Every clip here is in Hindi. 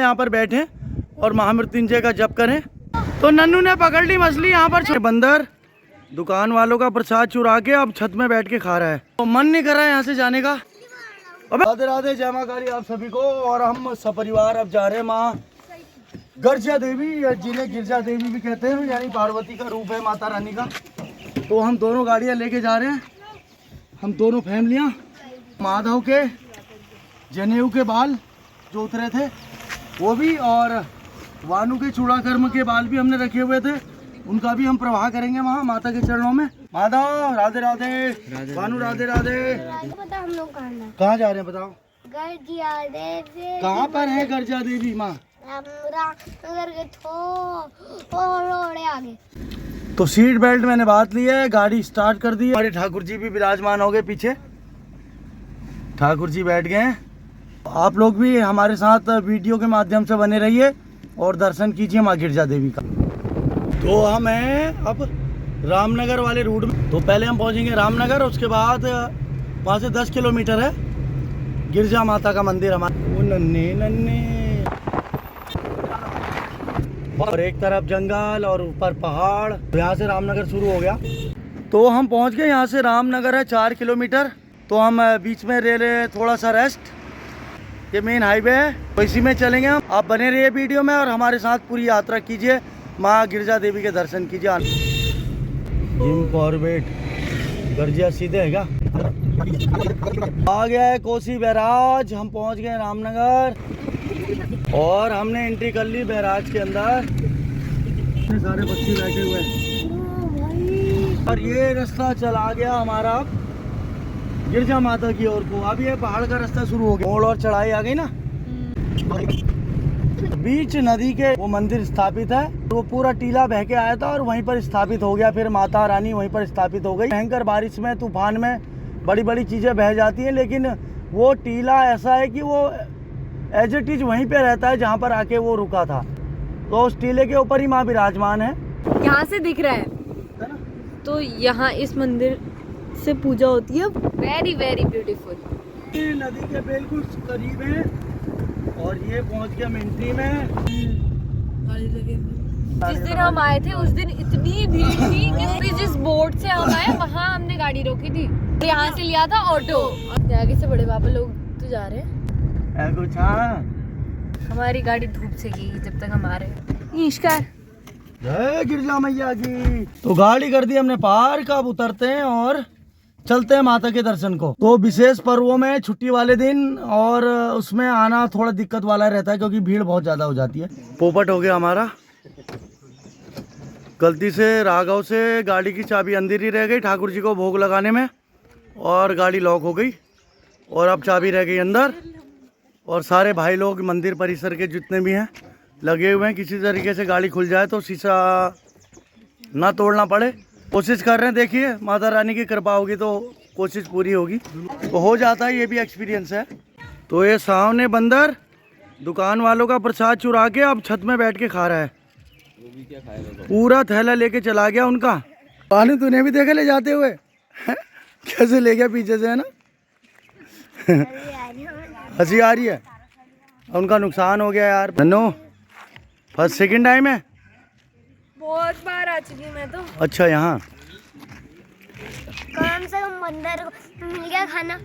यहाँ पर बैठे और महामृत्युंजय का जप करें। तो नन्नू ने पकड़ ली मछली यहाँ पर। बंदर दुकान वालों का प्रसाद चुरा के अब छत में बैठ के खा रहा है। तो मन नहीं कर रहा है यहाँ से जाने का। अबे राधे राधे, जय मां काली आप सभी को। और हम सपरिवार अब जा रहे हैं माँ गिरजा देवी, जिन्हें गिरजा देवी भी कहते हैं, यानी पार्वती का रूप है माता रानी का। तो हम दोनों गाड़ियाँ लेके जा रहे हैं, हम दोनों फैमिलियाँ। माधव के जनेऊ के बाल जो उतरे थे वो भी, और वानू के चूड़ाकर्म के बाल भी हमने रखे हुए थे, उनका भी हम प्रवाह करेंगे वहाँ माता के चरणों में। माधव राधे राधे, वानू राधे राधे। पता हम लोग कहाँ जा रहे हैं बताओ? गर्जिया देवी। कहाँ पर है गर्जिया देवी माँ? रामनगर के थोड़े आगे। तो सीट बेल्ट मैंने बात ली है, गाड़ी स्टार्ट कर दी है। हमारे ठाकुर जी भी विराजमान हो गए पीछे, ठाकुर जी बैठ गए हैं। आप लोग भी हमारे साथ वीडियो के माध्यम से बने रहिए और दर्शन कीजिए माँ गिरजा देवी का। तो हम हैं अब रामनगर वाले रूट में। तो पहले हम पहुंचेंगे रामनगर, उसके बाद वहाँ से 10 किलोमीटर है गिरजा माता का मंदिर हमारे। वो नन्हे नन्हे, और एक तरफ जंगल और ऊपर पहाड़। यहाँ से रामनगर शुरू हो गया। तो हम पहुँच गए, यहाँ से रामनगर है 4 किलोमीटर। तो हम बीच में ले रहे थोड़ा सा रेस्ट, ये मेन हाईवे है, तो इसी में चलेंगे हम। आप बने रहिए वीडियो में और हमारे साथ पूरी यात्रा कीजिए, माँ गिरजा देवी के दर्शन कीजिए। जिम कॉर्बेट गर्जिया सीधे है क्या? आ गया है कोसी बैराज, हम पहुंच गए रामनगर और हमने एंट्री कर ली बैराज के अंदर। इतने सारे बच्चे बैठे हुए हैं और ये रास्ता चला गया हमारा गिरजा माता की ओर को। अभी ये पहाड़ का रास्ता शुरू हो गया, मोड़ और चढ़ाई आ गई ना। बीच नदी के वो मंदिर स्थापित है, वो पूरा टीला बह के आया था और वहीं पर स्थापित हो गया। फिर माता रानी वहीं पर स्थापित हो गई। भयंकर बारिश में, तूफान में बड़ी बड़ी चीजें बह जाती हैं, लेकिन वो टीला ऐसा है कि वो एज इट इज वहीं पे रहता है जहाँ पर आके वो रुका था। तो उस टीले के ऊपर ही माँ विराजमान है। यहाँ से दिख रहा है तो यहाँ इस मंदिर से पूजा होती है। Very very beautiful. नदी के बिल्कुल करीब है और ये पहुंच गया मिंट्री में। जिस दिन हम आए थे उस दिन इतनी भीड़ थी कि फिर जिस बोट से हम आए वहाँ हमने गाड़ी रोकी थी, तो यहाँ से लिया था ऑटो। आगे से बड़े पापा लोग तो जा रहे हैं, कुछ। हाँ, हमारी गाड़ी धूप से गई जब तक हम आ रहे हैं। नमस्कार, जय गिरजा मैया की। तो गाड़ी कर दी हमने पार्क, अब उतरते हैं और चलते हैं माता के दर्शन को। तो विशेष पर्वों में छुट्टी वाले दिन और उसमें आना थोड़ा दिक्कत वाला रहता है क्योंकि भीड़ बहुत ज्यादा हो जाती है। पोपट हो गया हमारा, गलती से राघव से गाड़ी की चाबी अंदर ही रह गई ठाकुर जी को भोग लगाने में और गाड़ी लॉक हो गई और अब चाबी रह गई अंदर। और सारे भाई लोग मंदिर परिसर के जितने भी हैं लगे हुए हैं, किसी तरीके से गाड़ी खुल जाए तो शीशा ना तोड़ना पड़े, कोशिश कर रहे हैं। देखिए माता रानी की कृपा होगी तो कोशिश पूरी होगी, तो हो जाता है, ये भी एक्सपीरियंस है। तो ये सामने बंदर दुकान वालों का प्रसाद चुरा के अब छत में बैठ के खा रहा है। पूरा थैला लेके चला गया उनका। पानी तूने भी देखा ले जाते हुए कैसे ले गया पीछे से, है ना। हंसी आ रही है, उनका नुकसान हो गया यार। नन्नू फर्स्ट सेकंड टाइम है? बहुत बार आ चुकी मैं तो। अच्छा, यहाँ कम से कम बंदर को मिल गया खाना।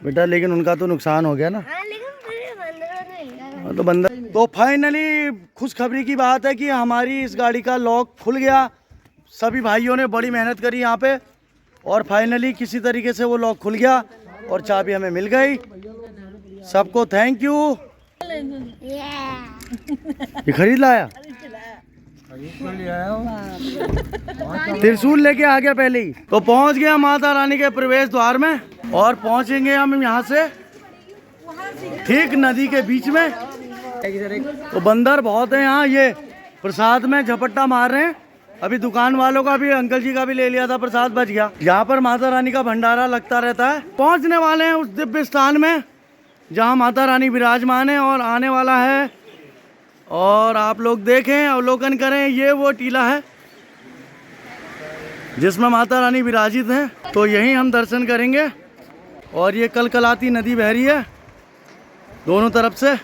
बेटा, लेकिन उनका तो नुकसान हो गया ना। हाँ, लेकिन फिर बंदर को मिल गया। तो बंदर। तो फाइनली खुशखबरी की बात है कि हमारी इस गाड़ी का लॉक खुल गया। सभी भाइयों ने बड़ी मेहनत करी यहाँ पे और फाइनली किसी तरीके से वो लॉक खुल गया और चाबी हमें मिल गई। सबको थैंक यू। ये खरीद लाया, त्रिशूल लेके आ गया पहले ही। तो पहुंच गया माता रानी के प्रवेश द्वार में और पहुंचेंगे हम यहाँ से ठीक नदी के बीच में। तो बंदर बहुत है यहाँ, ये प्रसाद में झपट्टा मार रहे हैं। अभी दुकान वालों का भी, अंकल जी का भी ले लिया था, प्रसाद बच गया। यहाँ पर माता रानी का भंडारा लगता रहता है। पहुँचने वाले हैं उस दिव्य स्थान में जहाँ माता रानी विराजमान है और आने वाला है। और आप लोग देखें, अवलोकन करें, ये वो टीला है जिसमें माता रानी विराजित हैं। तो यहीं हम दर्शन करेंगे। और ये कलकलाती नदी बह रही है दोनों तरफ से।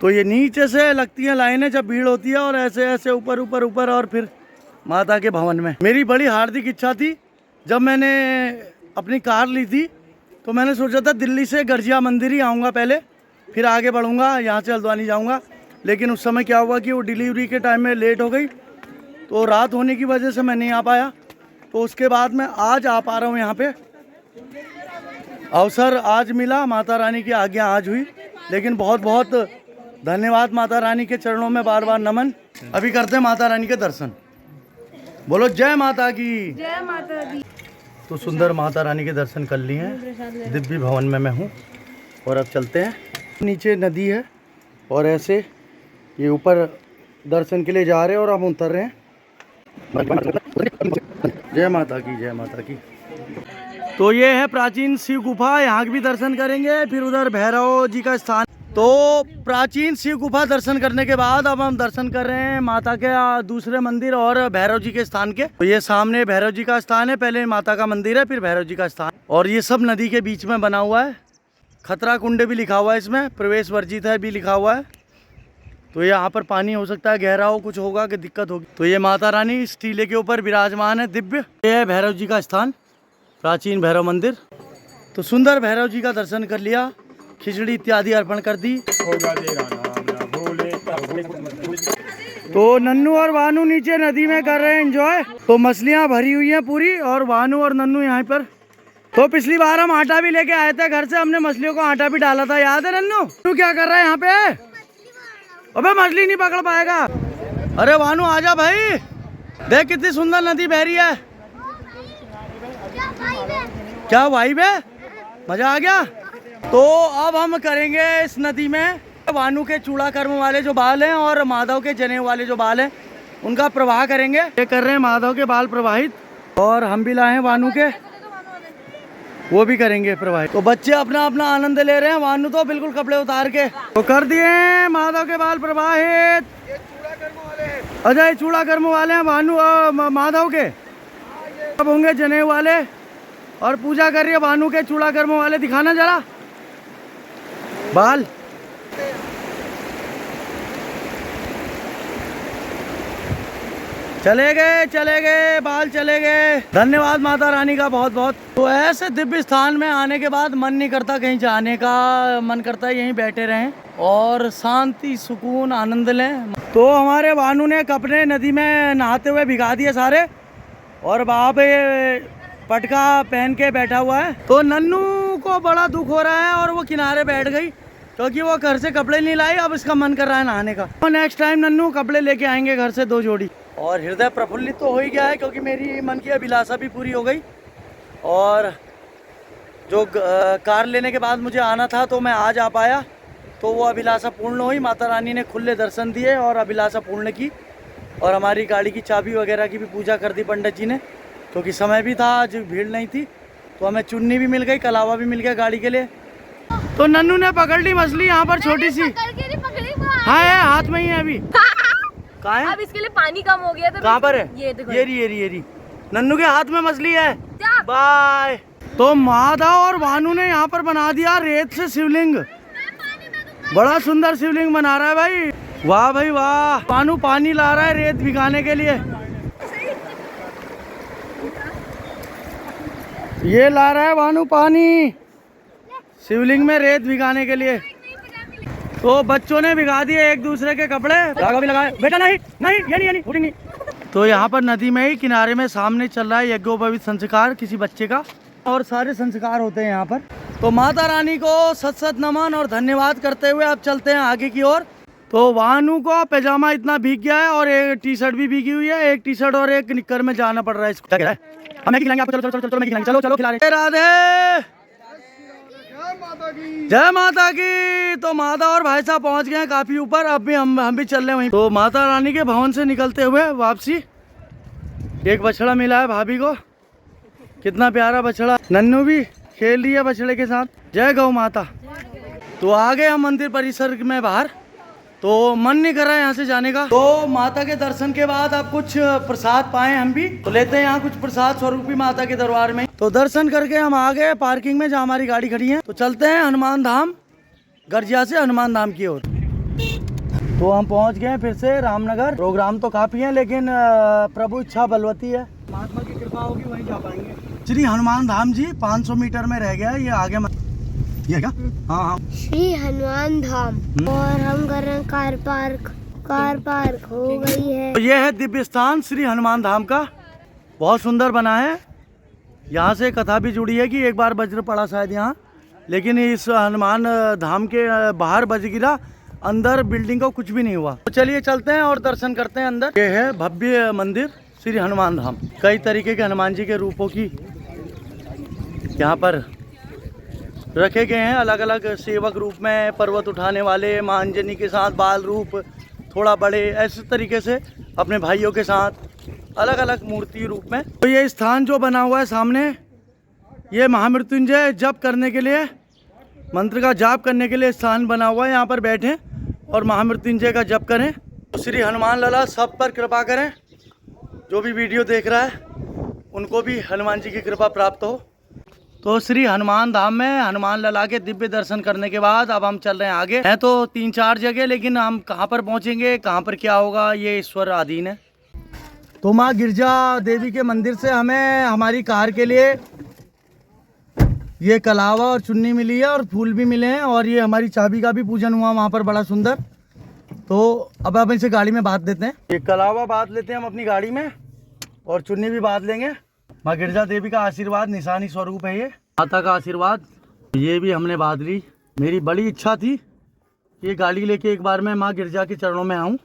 तो ये नीचे से लगती हैं लाइनें जब भीड़ होती है, और ऐसे ऐसे ऊपर ऊपर ऊपर और फिर माता के भवन में। मेरी बड़ी हार्दिक इच्छा थी, जब मैंने अपनी कार ली थी तो मैंने सोचा था दिल्ली से गर्जिया मंदिर ही आऊँगा पहले, फिर आगे बढ़ूँगा, यहाँ से हल्द्वानी जाऊँगा। लेकिन उस समय क्या हुआ कि वो डिलीवरी के टाइम में लेट हो गई, तो रात होने की वजह से मैं नहीं आ पाया। तो उसके बाद मैं आज आ पा रहा हूँ यहाँ पे। अवसर आज मिला, माता रानी की आज्ञा आज हुई। लेकिन बहुत बहुत धन्यवाद माता रानी के चरणों में बार बार नमन। अभी करते हैं माता रानी के दर्शन। बोलो जय माता की। जय माता दी। तो सुंदर माता रानी के दर्शन कर लिए हैं। दिव्य भवन में मैं हूँ और अब चलते हैं। नीचे नदी है और ऐसे ये ऊपर दर्शन के लिए जा रहे हैं और अब उतर रहे हैं। जय माता की, जय माता की। तो ये है प्राचीन शिव गुफा, यहाँ के भी दर्शन करेंगे। फिर उधर भैरव जी का स्थान। तो प्राचीन शिव गुफा दर्शन करने के बाद अब हम दर्शन कर रहे हैं माता के दूसरे मंदिर और भैरव जी के स्थान के। तो ये सामने भैरव जी का स्थान है, पहले माता का मंदिर है, फिर भैरव जी का स्थान। और ये सब नदी के बीच में बना हुआ है। खतरा कुंड भी लिखा हुआ है इसमें, प्रवेश वर्जित है भी लिखा हुआ है। तो यहाँ पर पानी हो सकता है गहरा हो, कुछ होगा कि दिक्कत होगी। तो ये माता रानी इस टीले के ऊपर विराजमान है दिव्य। ये है भैरव जी का स्थान, प्राचीन भैरव मंदिर। तो सुंदर भैरव जी का दर्शन कर लिया, खिचड़ी इत्यादि अर्पण कर दी। तो नन्नू और वानू नीचे नदी में कर रहे हैं एंजॉय। तो मछलियाँ भरी हुई हैं पूरी, और वानू और नन्नू यहाँ पर। तो पिछली बार हम आटा भी लेके आए थे घर से, हमने मछलियों को आटा भी डाला था, याद है नन्नू? तू क्या कर रहा है यहाँ पे? अबे मछली नहीं पकड़ पाएगा। अरे वानू आजा भाई, देख कितनी सुंदर नदी बह रही है। क्या वाइब है, मजा आ गया। तो अब हम करेंगे इस नदी में वानू के चूड़ा कर्म वाले जो बाल हैं और माधव के जनेऊ वाले जो बाल हैं उनका प्रवाह करेंगे। ये कर रहे हैं माधव के बाल प्रवाहित, और हम भी लाए हैं वानू के, वो भी करेंगे प्रवाहित। तो बच्चे अपना अपना आनंद ले रहे हैं। वानू तो बिल्कुल कपड़े उतार के तो कर दिए माधव के बाल प्रवाहित। अजय चूड़ा कर्म वाले हैं वानू माधव के, अब होंगे जनेऊ वाले। और पूजा कर रही है वानू के चूड़ा कर्म वाले, दिखाना जरा बाल। चले गए बाल चले गए। धन्यवाद माता रानी का बहुत बहुत। तो ऐसे दिव्य स्थान में आने के बाद मन नहीं करता कहीं जाने का, मन करता है यहीं बैठे रहें और शांति सुकून आनंद लें। तो हमारे वानू ने कपड़े नदी में नहाते हुए भिगा दिए सारे, और वहाँ पे पटका पहन के बैठा हुआ है। तो नन्नू को बड़ा दुख हो रहा है और वो किनारे बैठ गई क्योंकि वो घर से कपड़े नहीं लाई। अब इसका मन कर रहा है नहाने का। तो नेक्स्ट टाइम नन्नू कपड़े लेके आएंगे घर से 2 जोड़ी। और हृदय प्रफुल्लित तो हो ही गया है क्योंकि मेरी मन की अभिलाषा भी पूरी हो गई। और जो कार लेने के बाद मुझे आना था तो मैं आज आ पाया, तो वो अभिलाषा पूर्ण हुई। माता रानी ने खुले दर्शन दिए और अभिलाषा पूर्ण की। और हमारी गाड़ी की चाबी वगैरह की भी पूजा कर दी पंडित जी ने, क्योंकि समय भी था, आज भीड़ नहीं थी। तो हमें चुन्नी भी मिल गई, कलावा भी मिल गया गाड़ी के लिए। तो नन्नू ने पकड़ ली मछली यहाँ पर छोटी सी। हाँ है, हाथ में ही है अभी। कहाँ है? अब इसके लिए पानी कम हो गया था। कहाँ पर है? ये देखो, ये रही नन्नू के हाथ में मछली है। बाय। तो माधव और वानू ने यहाँ पर बना दिया रेत से शिवलिंग। बड़ा सुंदर शिवलिंग बना रहा है भाई। वाह भाई वाह। वानू पानी ला रहा है रेत भिगाने के लिए। ये ला रहा है वानू पानी शिवलिंग में रेत भिगाने के लिए। तो बच्चों ने भिगा दिए एक दूसरे के कपड़े, धागा भी लगाए। बेटा नहीं नहीं, ये नहीं उठेंगी। तो यहाँ पर नदी में ही किनारे में सामने चल रहा है यज्ञोपवीत संस्कार किसी बच्चे का, और सारे संस्कार होते हैं यहाँ पर। तो माता रानी को सत सत नमन और धन्यवाद करते हुए अब चलते हैं आगे की ओर। तो वानू को पैजामा इतना भीग गया है और एक टी शर्ट भी भीगी हुई है। एक टी शर्ट और एक निक्कर में जाना पड़ रहा है इसको। क्या कह रहा है? हम मैगी खिलाएंगे आपको। चलो चलो चलो मैगी खिलाएंगे। चलो चलो खिला रहे। राधे जय माता की। तो माता और भाई साहब पहुंच गए हैं काफी ऊपर। अब भी हम भी चल रहे हैं वहीं। तो माता रानी के भवन से निकलते हुए वापसी एक बछड़ा मिला है भाभी को, कितना प्यारा बछड़ा। नन्नू भी खेल रही है बछड़े के साथ। जय गौ माता। तो आ गए हम मंदिर परिसर में बाहर, तो मन नहीं कर रहा है यहाँ से जाने का। तो माता के दर्शन के बाद अब कुछ प्रसाद पाए हम भी, तो लेते हैं यहाँ कुछ प्रसाद स्वरूपी माता के दरबार में। तो दर्शन करके हम आ गए पार्किंग में जहाँ हमारी गाड़ी खड़ी है। तो चलते हैं हनुमान धाम, गर्जिया से हनुमान धाम की ओर। तो हम पहुंच गए फिर से रामनगर। प्रोग्राम तो काफी है लेकिन प्रभु इच्छा बलवती है, महात्मा की कृपा होगी वहीं जा पाएंगे। श्री हनुमान धाम जी 500 मीटर में रह गया है, ये आगे ये क्या? हाँ हाँ श्री हनुमान धाम। और हम कर रहे हैं कार पार्क हो गई है। तो ये है दिव्य स्थान श्री हनुमान धाम का, बहुत सुंदर बना है। यहाँ से कथा भी जुड़ी है कि एक बार वज्र पड़ा शायद यहाँ, लेकिन इस हनुमान धाम के बाहर वज्र गिरा, अंदर बिल्डिंग को कुछ भी नहीं हुआ। तो चलिए चलते हैं और दर्शन करते हैं अंदर। ये है भव्य मंदिर श्री हनुमान धाम। कई तरीके के हनुमान जी के रूपों की यहाँ पर रखे गए हैं, अलग अलग सेवक रूप में, पर्वत उठाने वाले, मां अंजनी के साथ बाल रूप, थोड़ा बड़े, ऐसे तरीके से अपने भाइयों के साथ अलग अलग मूर्ति रूप में। तो ये स्थान जो बना हुआ है सामने, ये महामृत्युंजय जप करने के लिए, मंत्र का जाप करने के लिए स्थान बना हुआ है। यहाँ पर बैठें और महामृत्युंजय का जप करें। तो श्री हनुमान लला सब पर कृपा करें। जो भी वीडियो देख रहा है उनको भी हनुमान जी की कृपा प्राप्त हो। तो श्री हनुमान धाम में हनुमान लला के दिव्य दर्शन करने के बाद अब हम चल रहे हैं आगे। है तो 3-4 जगह, लेकिन हम कहाँ पर पहुँचेंगे, कहाँ पर क्या होगा, ये ईश्वर अधीन है। तो माँ गिरजा देवी के मंदिर से हमें हमारी कार के लिए ये कलावा और चुन्नी मिली है और फूल भी मिले हैं, और ये हमारी चाबी का भी पूजन हुआ वहाँ पर बड़ा सुंदर। तो अब हम इसे गाड़ी में बांध देते हैं। ये कलावा बांध लेते हैं हम अपनी गाड़ी में, और चुन्नी भी बांध लेंगे। माँ गिरजा देवी का आशीर्वाद निशानी स्वरूप है, ये माता का आशीर्वाद। ये भी हमने बांध ली। मेरी बड़ी इच्छा थी ये गाड़ी लेके एक बार मैं माँ गिरजा के चरणों में आऊँ।